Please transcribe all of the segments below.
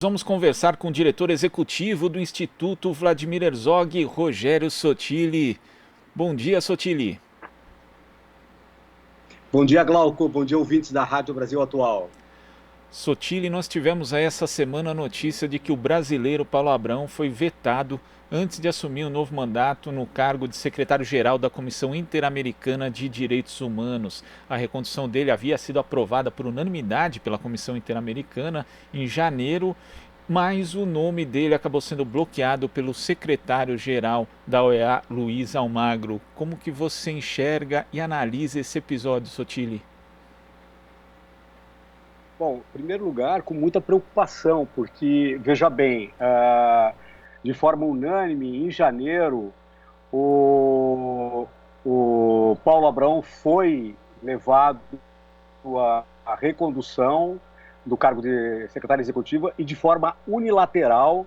Vamos conversar com o diretor executivo do Instituto Vladimir Herzog, Rogério Sotili. Bom dia, Sotili. Bom dia, Glauco. Bom dia, ouvintes da Rádio Brasil Atual. Sotili, nós tivemos aí essa semana a notícia de que o brasileiro Paulo Abrão foi vetado antes de assumir o novo mandato no cargo de secretário-geral da Comissão Interamericana de Direitos Humanos. A recondução dele havia sido aprovada por unanimidade pela Comissão Interamericana em janeiro, mas o nome dele acabou sendo bloqueado pelo secretário-geral da OEA, Luiz Almagro. Como que você enxerga e analisa esse episódio, Sotili? Bom, em primeiro lugar, com muita preocupação, porque, veja bem, de forma unânime, em janeiro, o, o Paulo Abrão foi levado à recondução do cargo de secretário executivo e, de forma unilateral,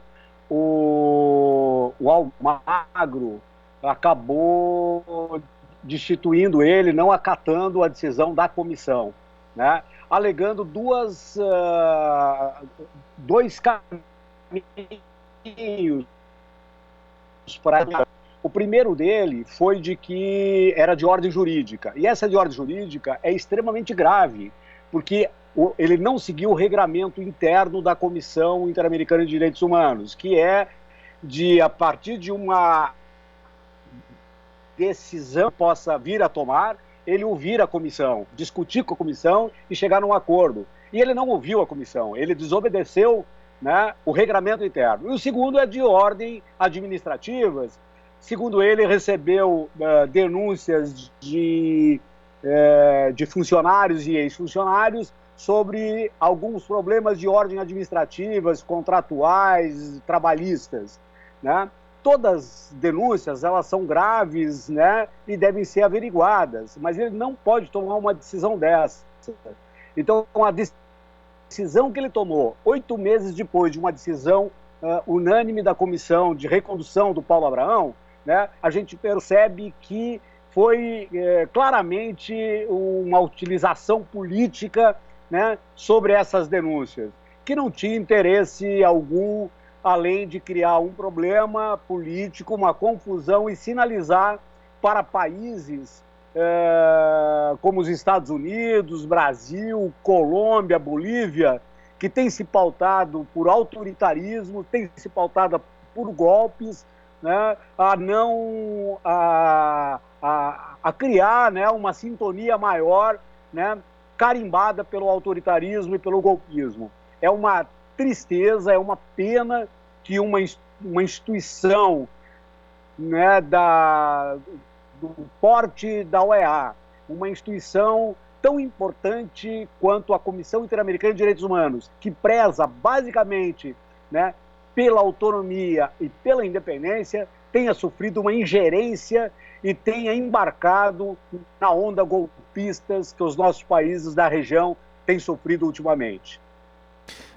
o Almagro acabou destituindo ele, não acatando a decisão da comissão, né? Alegando dois caminhos para. O primeiro dele foi de que era de ordem jurídica, e essa de ordem jurídica é extremamente grave, porque ele não seguiu o regramento interno da Comissão Interamericana de Direitos Humanos, que é de, a partir de uma decisão que possa vir a tomar, ele ouvir a comissão, discutir com a comissão e chegar num acordo. E ele não ouviu a comissão, ele desobedeceu, né, o regramento interno. E o segundo é de ordem administrativas. Segundo ele, recebeu denúncias de funcionários e ex-funcionários sobre alguns problemas de ordem administrativas, contratuais, trabalhistas, né? Todas as denúncias, elas são graves, né, e devem ser averiguadas, mas ele não pode tomar uma decisão dessa. Então, a decisão que ele tomou 8 meses depois de uma decisão unânime da comissão de recondução do Paulo Abrão, né, a gente percebe que foi claramente uma utilização política, né, sobre essas denúncias, que não tinha interesse algum, além de criar um problema político, uma confusão e sinalizar para países como os Estados Unidos, Brasil, Colômbia, Bolívia, que têm se pautado por autoritarismo, têm se pautado por golpes, né, a criar, né, uma sintonia maior, né, carimbada pelo autoritarismo e pelo golpismo. É uma tristeza, é uma pena que uma instituição, né, do porte da OEA, uma instituição tão importante quanto a Comissão Interamericana de Direitos Humanos, que preza basicamente, né, pela autonomia e pela independência, tenha sofrido uma ingerência e tenha embarcado na onda golpistas que os nossos países da região têm sofrido ultimamente.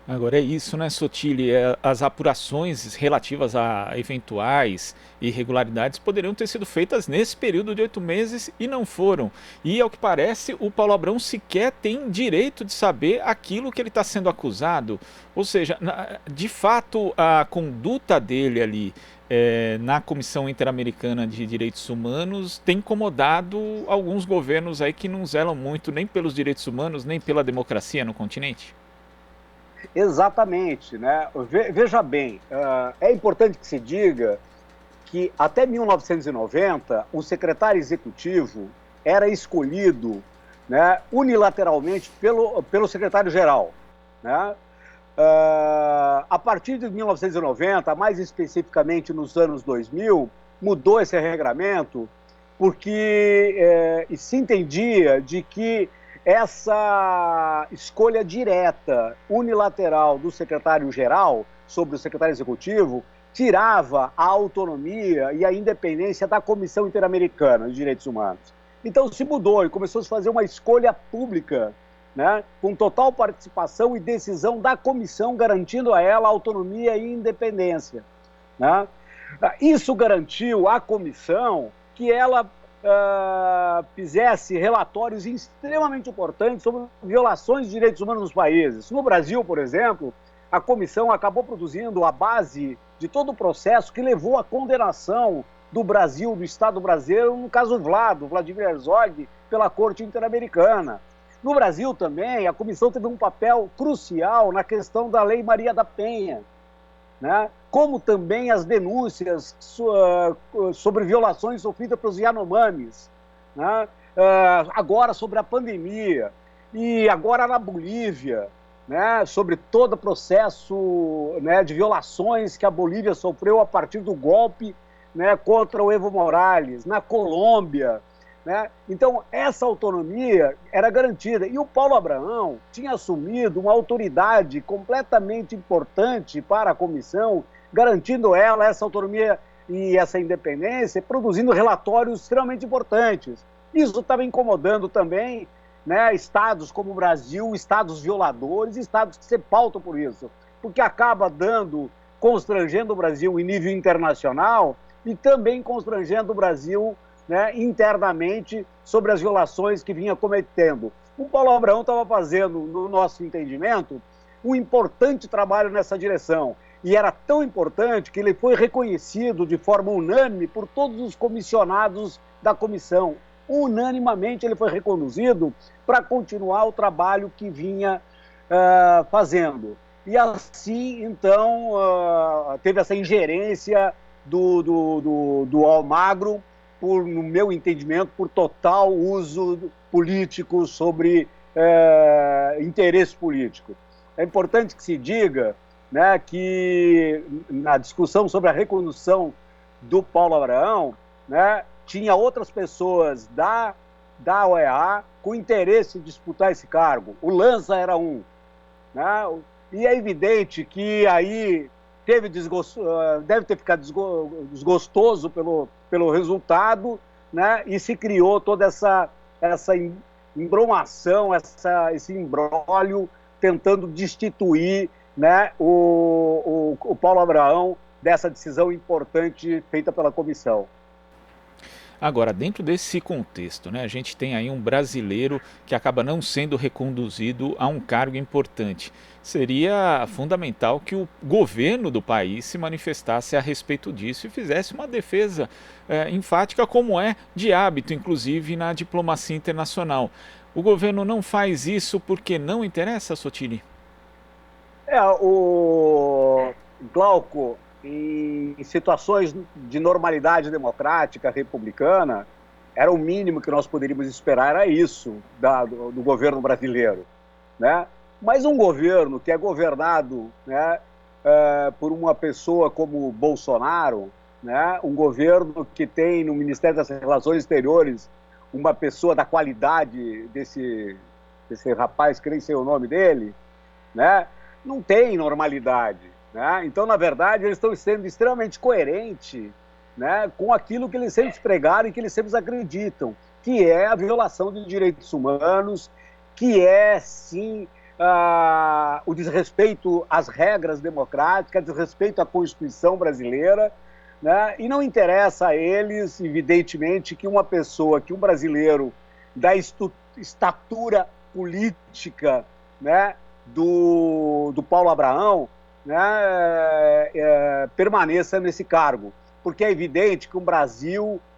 Agora é isso, né, Sotili? As apurações relativas a eventuais irregularidades poderiam ter sido feitas nesse período de 8 meses e não foram. E, ao que parece, o Paulo Abrão sequer tem direito de saber aquilo que ele está sendo acusado. Ou seja, de fato, a conduta dele ali na Comissão Interamericana de Direitos Humanos tem incomodado alguns governos aí que não zelam muito nem pelos direitos humanos, nem pela democracia no continente. Exatamente, né? Veja bem, é importante que se diga que até 1990 o secretário executivo era escolhido, né, unilateralmente pelo secretário-geral, né? A partir de 1990, mais especificamente nos anos 2000, mudou esse regramento porque se entendia de que essa escolha direta, unilateral do secretário-geral sobre o secretário executivo tirava a autonomia e a independência da Comissão Interamericana de Direitos Humanos. Então se mudou e começou a se fazer uma escolha pública, né, com total participação e decisão da comissão, garantindo a ela autonomia e independência, né? Isso garantiu à comissão que ela fizesse relatórios extremamente importantes sobre violações de direitos humanos nos países. No Brasil, por exemplo, a comissão acabou produzindo a base de todo o processo que levou à condenação do Brasil, do Estado brasileiro, no caso Vladimir Herzog, pela Corte Interamericana. No Brasil também, a comissão teve um papel crucial na questão da Lei Maria da Penha, né? Como também as denúncias sobre violações sofridas pelos Yanomamis, né? Agora sobre a pandemia, e agora na Bolívia, né? Sobre todo o processo, né, de violações que a Bolívia sofreu a partir do golpe, né, contra o Evo Morales, na Colômbia, né? Então, essa autonomia era garantida. E o Paulo Abraão tinha assumido uma autoridade completamente importante para a comissão, garantindo ela essa autonomia e essa independência, produzindo relatórios extremamente importantes. Isso estava incomodando também, né, estados como o Brasil, estados violadores, estados que se pautam por isso, porque acaba constrangendo o Brasil em nível internacional e também constrangendo o Brasil, né, internamente sobre as violações que vinha cometendo. O Paulo Abraão estava fazendo, no nosso entendimento, um importante trabalho nessa direção. E era tão importante que ele foi reconhecido de forma unânime por todos os comissionados da comissão. Unanimamente ele foi reconduzido para continuar o trabalho que vinha fazendo. E assim, então, teve essa ingerência do Almagro, no meu entendimento, por total uso político sobre interesse político. É importante que se diga, né, que na discussão sobre a recondução do Paulo Abraão, né, tinha outras pessoas da OEA com interesse em disputar esse cargo. O Lanza era um, né? E é evidente que aí deve ter ficado desgostoso pelo resultado, né? E se criou toda essa embromação, esse imbróglio, tentando destituir, né, o Paulo Abraão dessa decisão importante feita pela comissão. Agora, dentro desse contexto, né, a gente tem aí um brasileiro que acaba não sendo reconduzido a um cargo importante. Seria fundamental que o governo do país se manifestasse a respeito disso e fizesse uma defesa enfática, como é de hábito, inclusive na diplomacia internacional. O governo não faz isso porque não interessa, Sottile? O Glauco, em situações de normalidade democrática, republicana, era o mínimo que nós poderíamos esperar, era isso do governo brasileiro, né? Mas um governo que é governado, né, por uma pessoa como Bolsonaro, né, um governo que tem no Ministério das Relações Exteriores uma pessoa da qualidade desse rapaz, que nem sei o nome dele, né, não tem normalidade. Né? Então, na verdade, eles estão sendo extremamente coerentes, né, com aquilo que eles sempre pregaram e que eles sempre acreditam, que é a violação de direitos humanos, que é, sim, o desrespeito às regras democráticas, desrespeito à Constituição brasileira, né? E não interessa a eles, evidentemente, que uma pessoa, que um brasileiro da estatura política, né, do Paulo Abraão, né, permaneça nesse cargo. Porque é evidente que um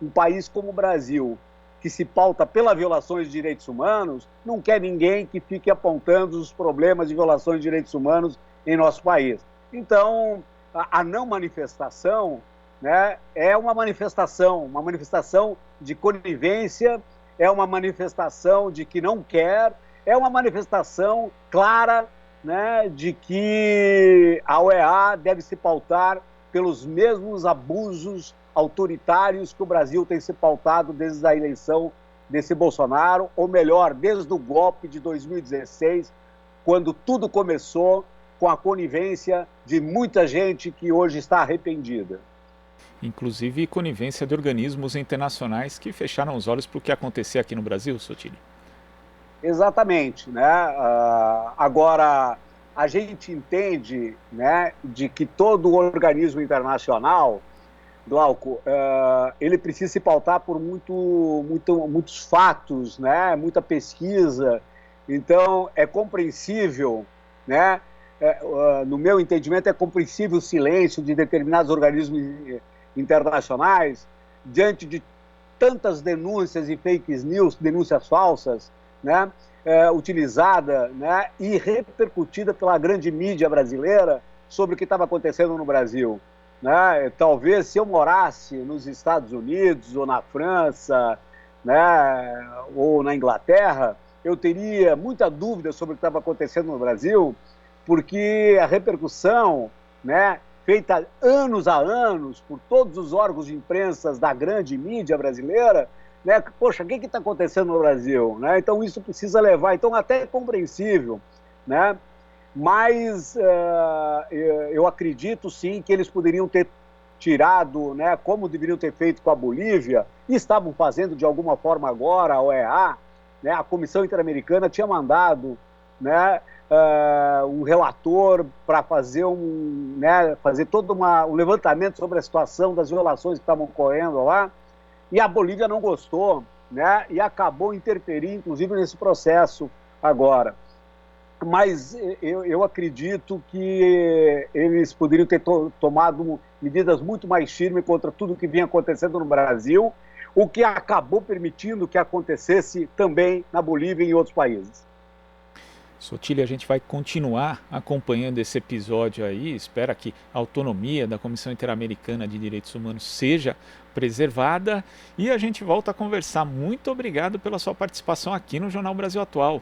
país como o Brasil, que se pauta pela violações de direitos humanos, não quer ninguém que fique apontando os problemas de violações de direitos humanos em nosso país. Então, a não manifestação, né, é uma manifestação de conivência, é uma manifestação de que não quer, é uma manifestação clara, né, de que a OEA deve se pautar pelos mesmos abusos autoritários que o Brasil tem se pautado desde a eleição desse Bolsonaro, ou melhor, desde o golpe de 2016, quando tudo começou com a conivência de muita gente que hoje está arrependida. Inclusive conivência de organismos internacionais que fecharam os olhos para o que acontecia aqui no Brasil, Sottile. Exatamente, né? Agora, a gente entende, né, de que todo organismo internacional, Glauco, ele precisa se pautar por muitos fatos, né, muita pesquisa. Então, é compreensível, né, no meu entendimento, é compreensível o silêncio de determinados organismos internacionais diante de tantas denúncias e fake news, denúncias falsas, né, utilizada, né, e repercutida pela grande mídia brasileira sobre o que estava acontecendo no Brasil. Né? Talvez se eu morasse nos Estados Unidos ou na França, né, ou na Inglaterra, eu teria muita dúvida sobre o que estava acontecendo no Brasil, porque a repercussão, né, feita anos a anos por todos os órgãos de imprensa da grande mídia brasileira, né, poxa, o que está acontecendo no Brasil? Né? Então isso precisa levar, então até é compreensível, né? Mas eu acredito sim que eles poderiam ter tirado, né, como deveriam ter feito com a Bolívia, e estavam fazendo de alguma forma agora, a OEA, né, a Comissão Interamericana tinha mandado, né, um relator para fazer fazer todo um levantamento sobre a situação das violações que estavam ocorrendo lá, e a Bolívia não gostou, né, e acabou interferindo, inclusive, nesse processo agora. Mas eu acredito que eles poderiam ter tomado medidas muito mais firmes contra tudo que vinha acontecendo no Brasil, o que acabou permitindo que acontecesse também na Bolívia e em outros países. Sotilli, a gente vai continuar acompanhando esse episódio aí, espera que a autonomia da Comissão Interamericana de Direitos Humanos seja preservada e a gente volta a conversar. Muito obrigado pela sua participação aqui no Jornal Brasil Atual.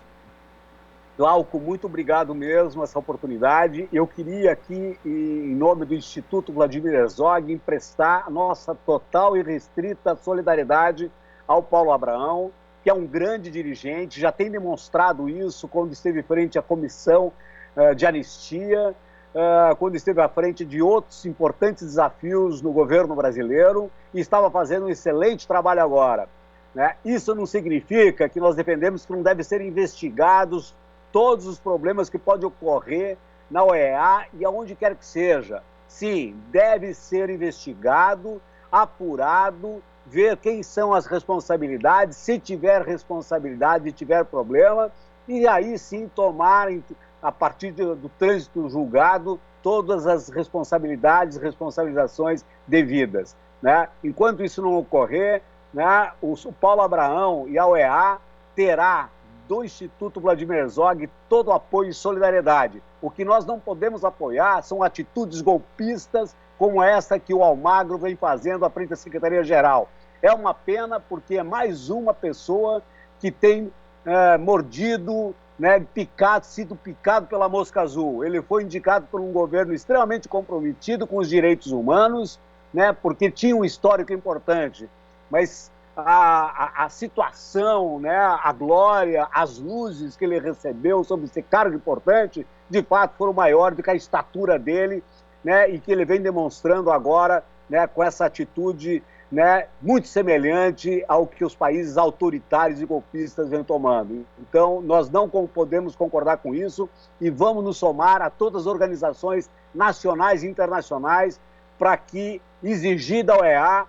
Glauco, muito obrigado mesmo essa oportunidade. Eu queria aqui, em nome do Instituto Vladimir Herzog, emprestar a nossa total e restrita solidariedade ao Paulo Abraão, que é um grande dirigente, já tem demonstrado isso quando esteve frente à comissão de anistia, quando esteve à frente de outros importantes desafios no governo brasileiro e estava fazendo um excelente trabalho agora. Né? Isso não significa que nós defendemos que não devem ser investigados todos os problemas que podem ocorrer na OEA e aonde quer que seja. Sim, deve ser investigado, apurado, ver quem são as responsabilidades, se tiver responsabilidade e tiver problema, e aí sim tomar, a partir do trânsito julgado, todas as responsabilizações devidas. Né? Enquanto isso não ocorrer, né, o Paulo Abraão e a OEA terá do Instituto Vladimir Herzog todo o apoio e solidariedade. O que nós não podemos apoiar são atitudes golpistas como essa que o Almagro vem fazendo à frente da Secretaria-Geral. É uma pena porque é mais uma pessoa que tem mordido, né, sido picado pela mosca azul. Ele foi indicado por um governo extremamente comprometido com os direitos humanos, né, porque tinha um histórico importante, mas a situação, né, a glória, as luzes que ele recebeu sobre esse cargo importante, de fato foram maiores do que a estatura dele, né, e que ele vem demonstrando agora, né, com essa atitude, né, muito semelhante ao que os países autoritários e golpistas vêm tomando. Então, nós não podemos concordar com isso e vamos nos somar a todas as organizações nacionais e internacionais para que exigir da OEA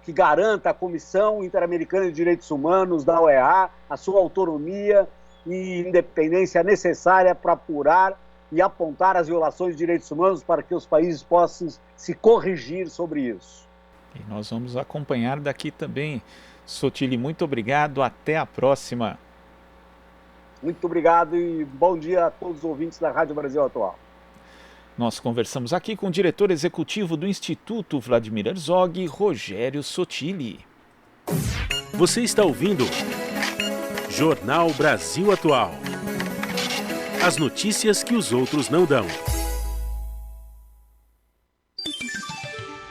que garanta a Comissão Interamericana de Direitos Humanos da OEA, a sua autonomia e independência necessária para apurar e apontar as violações de direitos humanos para que os países possam se corrigir sobre isso. E nós vamos acompanhar daqui também. Sotilli, muito obrigado, até a próxima. Muito obrigado e bom dia a todos os ouvintes da Rádio Brasil Atual. Nós conversamos aqui com o diretor executivo do Instituto Vladimir Herzog, Rogério Sotilli. Você está ouvindo Jornal Brasil Atual. As notícias que os outros não dão.